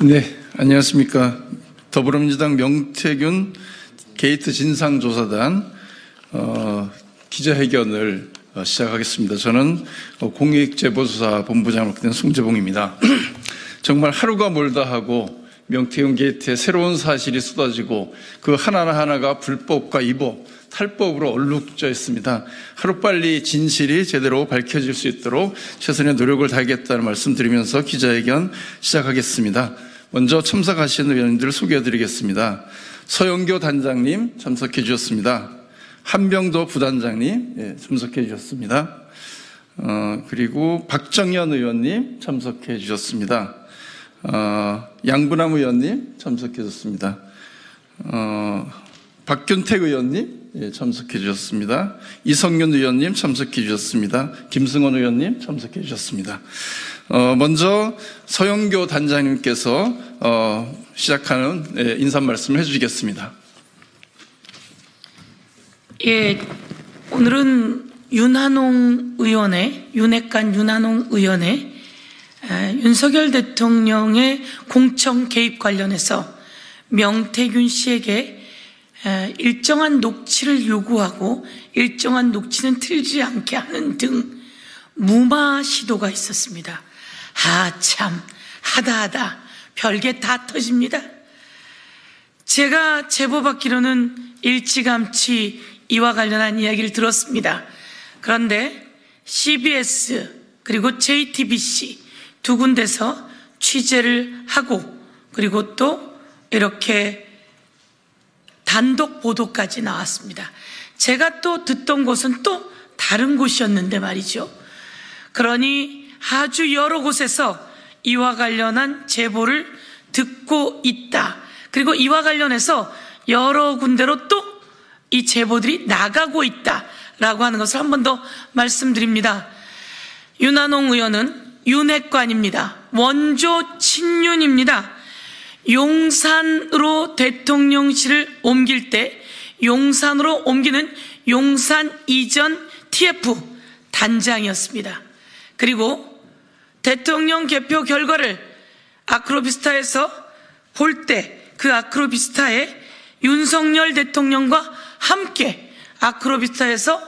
네, 안녕하십니까. 더불어민주당 명태균 게이트 진상조사단 기자회견을 시작하겠습니다. 저는 공익제보수사본부장으로 맡게 된 송재봉입니다. 정말 하루가 멀다 하고 명태균 게이트에 새로운 사실이 쏟아지고 그 하나하나가 불법과 위법, 탈법으로 얼룩져 있습니다. 하루빨리 진실이 제대로 밝혀질 수 있도록 최선의 노력을 다하겠다는 말씀드리면서 기자회견 시작하겠습니다. 먼저 참석하신 의원님들을 소개해드리겠습니다. 서영교 단장님 참석해 주셨습니다. 한병도 부단장님 참석해 주셨습니다. 그리고 박정현 의원님 참석해 주셨습니다. 양분남 의원님 참석해 주셨습니다. 박균택 의원님 참석해 주셨습니다. 이성윤 의원님 참석해 주셨습니다. 김승원 의원님 참석해 주셨습니다. 먼저 서영교 단장님께서 시작하는 인사 말씀을 해주시겠습니다. 예, 오늘은 윤핵관 윤한홍 의원의 윤석열 대통령의 공청 개입 관련해서 명태균 씨에게 일정한 녹취를 요구하고 일정한 녹취는 틀지 않게 하는 등 무마 시도가 있었습니다. 참 하다 별게 다 터집니다. 제가 제보받기로는 일찌감치 이와 관련한 이야기를 들었습니다. 그런데 CBS 그리고 JTBC 두 군데서 취재를 하고 그리고 또 이렇게 단독 보도까지 나왔습니다. 제가 또 듣던 곳은 또 다른 곳이었는데 말이죠. 그러니 아주 여러 곳에서 이와 관련한 제보를 듣고 있다. 그리고 이와 관련해서 여러 군데로 또 이 제보들이 나가고 있다라고 하는 것을 한 번 더 말씀드립니다. 윤한홍 의원은 윤핵관입니다. 원조 친윤입니다. 용산으로 대통령실을 옮길 때 용산으로 옮기는 용산 이전 TF 단장이었습니다. 그리고 대통령 개표 결과를 아크로비스타에서 볼 때 그 아크로비스타에 윤석열 대통령과 함께 아크로비스타에서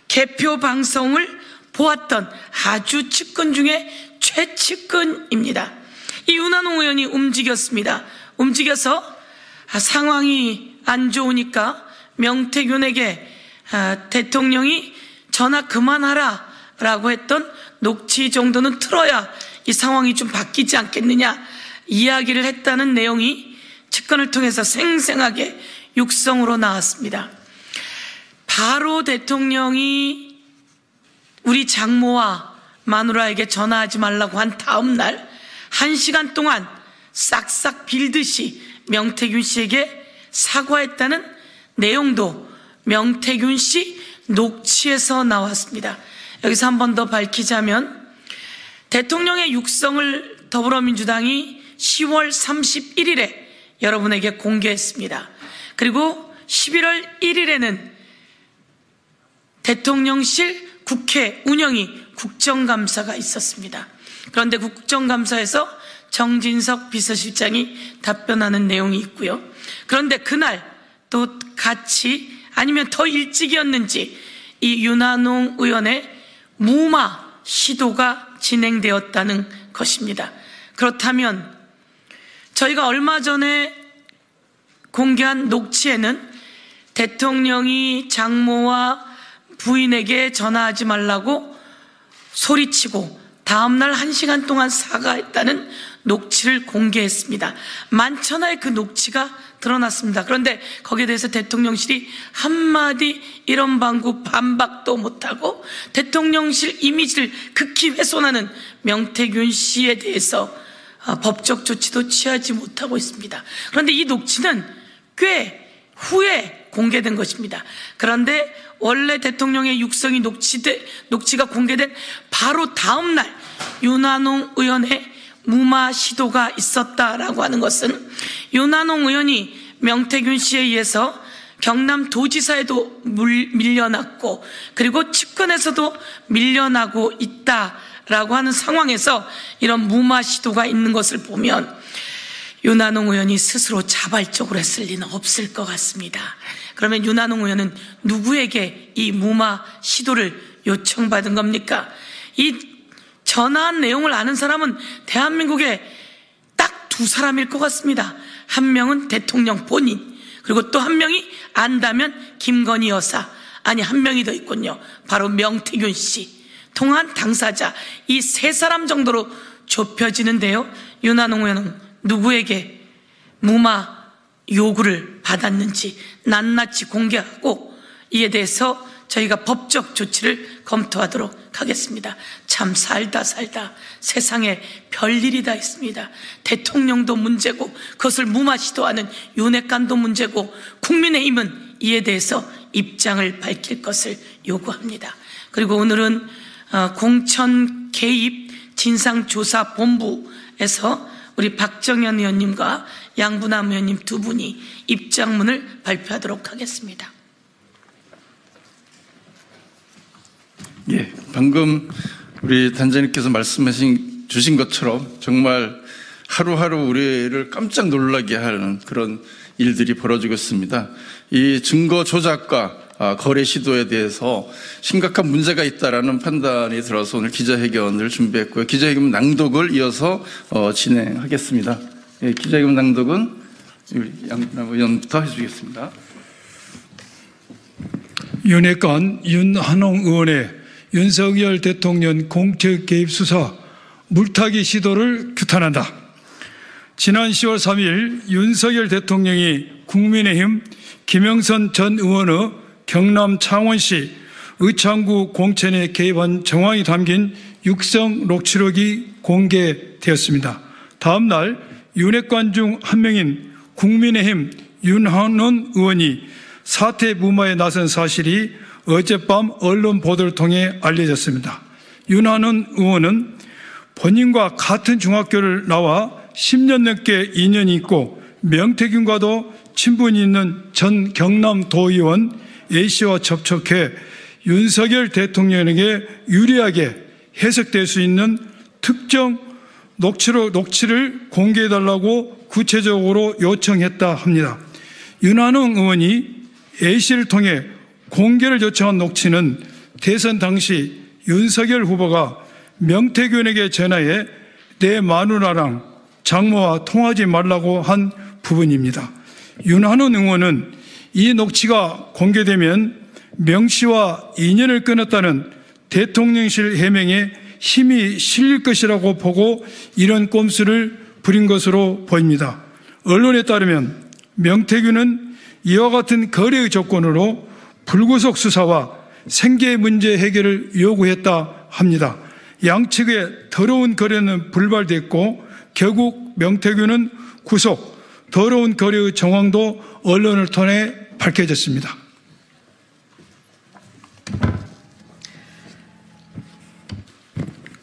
개표 방송을 보았던 아주 측근 중에 최측근입니다. 이 윤한홍 의원이 움직였습니다. 움직여서 상황이 안 좋으니까 명태균에게 대통령이 전화 그만하라 라고 했던 녹취 정도는 틀어야 이 상황이 좀 바뀌지 않겠느냐 이야기를 했다는 내용이 측근을 통해서 생생하게 육성으로 나왔습니다. 바로 대통령이 우리 장모와 마누라에게 전화하지 말라고 한 다음 날 1시간 동안 싹싹 빌듯이 명태균 씨에게 사과했다는 내용도 명태균 씨 녹취에서 나왔습니다. 여기서 한 번 더 밝히자면 대통령의 육성을 더불어민주당이 10월 31일에 여러분에게 공개했습니다. 그리고 11월 1일에는 대통령실 국회 운영위 국정감사가 있었습니다. 그런데 국정감사에서 정진석 비서실장이 답변하는 내용이 있고요. 그런데 그날 또 같이 아니면 더 일찍이었는지 이 윤한홍 의원의 무마 시도가 진행되었다는 것입니다. 그렇다면 저희가 얼마 전에 공개한 녹취에는 대통령이 장모와 부인에게 전화하지 말라고 소리치고 다음날 1시간 동안 사과했다는 녹취를 공개했습니다. 만천하에 그 녹취가 드러났습니다. 그런데 거기에 대해서 대통령실이 한마디 이런 방구 반박도 못하고 대통령실 이미지를 극히 훼손하는 명태균 씨에 대해서 법적 조치도 취하지 못하고 있습니다. 그런데 이 녹취는 꽤 후에 공개된 것입니다. 그런데 원래 대통령의 육성이 녹취가 공개된 바로 다음 날 윤한홍 의원의 무마 시도가 있었다라고 하는 것은 윤한홍 의원이 명태균 씨에 의해서 경남도지사에도 밀려났고 그리고 측근에서도 밀려나고 있다 라고 하는 상황에서 이런 무마 시도가 있는 것을 보면 윤한홍 의원이 스스로 자발적으로 했을 리는 없을 것 같습니다. 그러면 윤한홍 의원은 누구에게 이 무마 시도를 요청받은 겁니까? 이 전화한 내용을 아는 사람은 대한민국에 딱 두 사람일 것 같습니다. 한 명은 대통령 본인, 그리고 또 한 명이 안다면 김건희 여사, 아니 한 명이 더 있군요. 바로 명태균 씨, 통한 당사자, 이 세 사람 정도로 좁혀지는데요. 윤한홍 의원은 누구에게 무마 요구를 받았는지 낱낱이 공개하고 이에 대해서 저희가 법적 조치를 검토하도록 하겠습니다. 참 살다 세상에 별일이 다 있습니다. 대통령도 문제고 그것을 무마 시도하는 윤핵관도 문제고 국민의힘은 이에 대해서 입장을 밝힐 것을 요구합니다. 그리고 오늘은 공천 개입 진상조사본부에서 우리 박정현 의원님과 양부남 의원님 두 분이 입장문을 발표하도록 하겠습니다. 예, 방금 우리 단장님께서 말씀하신 주신 것처럼 정말 하루하루 우리를 깜짝 놀라게 하는 그런 일들이 벌어지고 있습니다. 이 증거 조작과 거래 시도에 대해서 심각한 문제가 있다라는 판단이 들어서 오늘 기자회견을 준비했고요. 기자회견 낭독을 이어서 진행하겠습니다. 예, 기자회견 낭독은 우리 양부남 의원부터 해주시겠습니다. 윤핵관 윤한홍 의원의 윤석열 대통령 공적 개입 수사 물타기 시도를 규탄한다. 지난 10월 3일 윤석열 대통령이 국민의힘 김영선 전 의원의 경남 창원시 의창구 공천에 개입한 정황이 담긴 육성 녹취록이 공개되었습니다. 다음 날 윤핵관 중 한 명인 국민의힘 윤한홍 의원이 사퇴 무마에 나선 사실이 어젯밤 언론 보도를 통해 알려졌습니다. 윤한홍 의원은 본인과 같은 중학교를 나와 10년 넘게 인연이 있고 명태균과도 친분이 있는 전 경남도의원 A씨와 접촉해 윤석열 대통령에게 유리하게 해석될 수 있는 특정 녹취를 공개해달라고 구체적으로 요청했다 합니다. 윤한홍 의원이 A씨를 통해 공개를 요청한 녹취는 대선 당시 윤석열 후보가 명태균에게 전화해 내 마누라랑 장모와 통하지 말라고 한 부분입니다. 윤한홍 의원은 이 녹취가 공개되면 명씨와 인연을 끊었다는 대통령실 해명에 힘이 실릴 것이라고 보고 이런 꼼수를 부린 것으로 보입니다. 언론에 따르면 명태균은 이와 같은 거래의 조건으로 불구속 수사와 생계 문제 해결을 요구했다 합니다. 양측의 더러운 거래는 불발됐고 결국 명태균은 구속, 더러운 거래의 정황도 언론을 통해 밝혀졌습니다.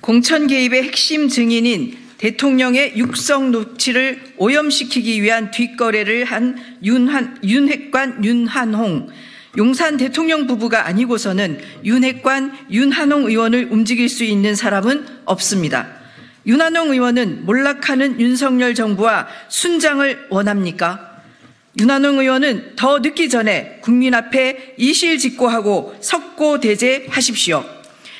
공천 개입의 핵심 증인인 대통령의 육성 녹취를 오염시키기 위한 뒷거래를 한 윤핵관 윤한홍, 용산 대통령 부부가 아니고서는 윤핵관 윤한홍 의원을 움직일 수 있는 사람은 없습니다. 윤한홍 의원은 몰락하는 윤석열 정부와 순장을 원합니까? 윤한홍 의원은 더 늦기 전에 국민 앞에 이실직고하고 석고대죄하십시오.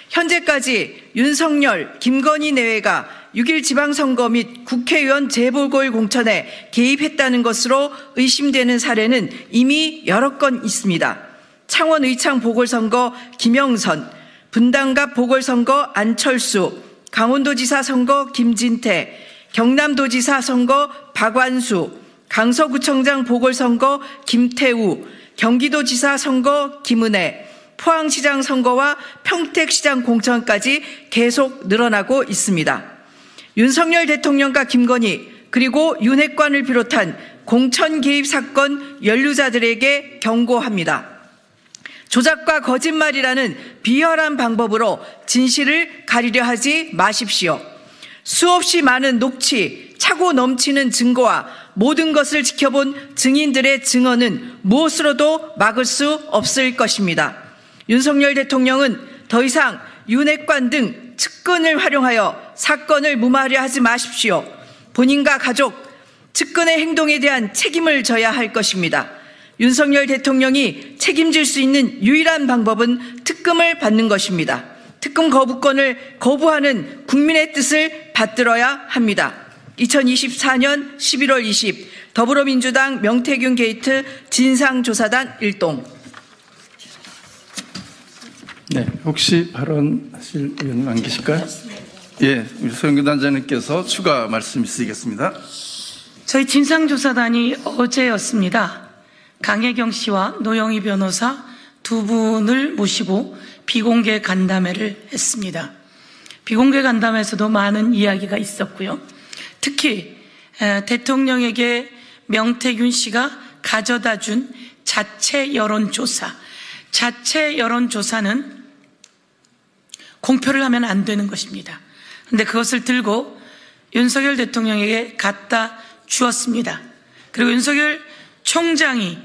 현재까지 윤석열, 김건희 내외가 6.1 지방선거 및 국회의원 재보궐공천에 개입했다는 것으로 의심되는 사례는 이미 여러 건 있습니다. 창원 의창 보궐선거 김영선, 분당갑 보궐선거 안철수, 강원도지사 선거 김진태, 경남도지사 선거 박완수, 강서구청장 보궐선거 김태우, 경기도지사 선거 김은혜, 포항시장 선거와 평택시장 공천까지 계속 늘어나고 있습니다. 윤석열 대통령과 김건희 그리고 윤핵관을 비롯한 공천 개입 사건 연루자들에게 경고합니다. 조작과 거짓말이라는 비열한 방법으로 진실을 가리려 하지 마십시오. 수없이 많은 녹취, 차고 넘치는 증거와 모든 것을 지켜본 증인들의 증언은 무엇으로도 막을 수 없을 것입니다. 윤석열 대통령은 더 이상 윤핵관 등 측근을 활용하여 사건을 무마하려 하지 마십시오. 본인과 가족, 측근의 행동에 대한 책임을 져야 할 것입니다. 윤석열 대통령이 책임질 수 있는 유일한 방법은 특검을 받는 것입니다. 특검 거부권을 거부하는 국민의 뜻을 받들어야 합니다. 2024년 11월 20 더불어민주당 명태균 게이트 진상조사단 일동. 네, 혹시 발언하실 의원님 안 계실까요? 예, 우리 소영근 단장님께서 추가 말씀 있으시겠습니다. 저희 진상조사단이 어제였습니다. 강혜경 씨와 노영희 변호사 두 분을 모시고 비공개 간담회를 했습니다. 비공개 간담회에서도 많은 이야기가 있었고요. 특히 대통령에게 명태균 씨가 가져다 준 자체 여론조사, 자체 여론조사는 공표를 하면 안 되는 것입니다. 그런데 그것을 들고 윤석열 대통령에게 갖다 주었습니다. 그리고 윤석열 총장이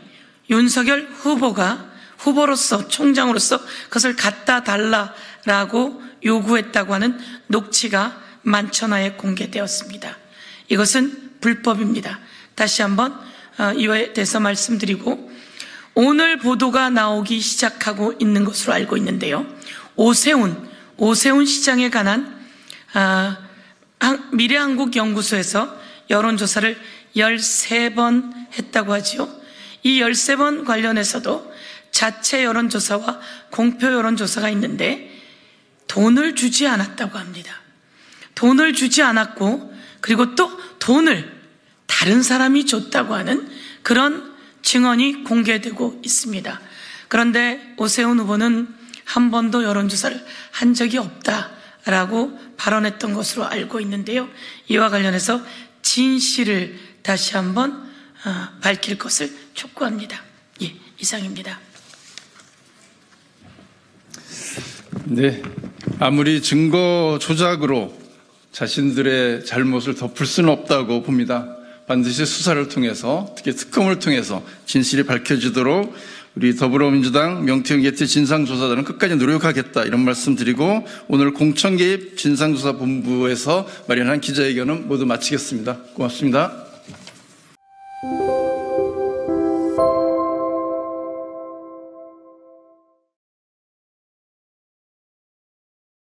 윤석열 후보로서 총장으로서 그것을 갖다 달라라고 요구했다고 하는 녹취가 만천하에 공개되었습니다. 이것은 불법입니다. 다시 한번 이에 대해서 말씀드리고, 오늘 보도가 나오기 시작하고 있는 것으로 알고 있는데요. 오세훈 시장에 관한 미래한국연구소에서 여론조사를 13번 했다고 하지요. 이 13번 관련해서도 자체 여론조사와 공표 여론조사가 있는데 돈을 주지 않았다고 합니다. 돈을 주지 않았고, 그리고 또 돈을 다른 사람이 줬다고 하는 그런 증언이 공개되고 있습니다. 그런데 오세훈 후보는 한 번도 여론조사를 한 적이 없다라고 발언했던 것으로 알고 있는데요. 이와 관련해서 진실을 다시 한번 밝힐 것을 촉구합니다. 예, 이상입니다. 네, 아무리 증거 조작으로 자신들의 잘못을 덮을 수는 없다고 봅니다. 반드시 수사를 통해서, 특히 특검을 통해서 진실이 밝혀지도록 우리 더불어민주당 명태균 게이트 진상조사단은 끝까지 노력하겠다, 이런 말씀 드리고, 오늘 공천개입 진상조사본부에서 마련한 기자회견은 모두 마치겠습니다. 고맙습니다.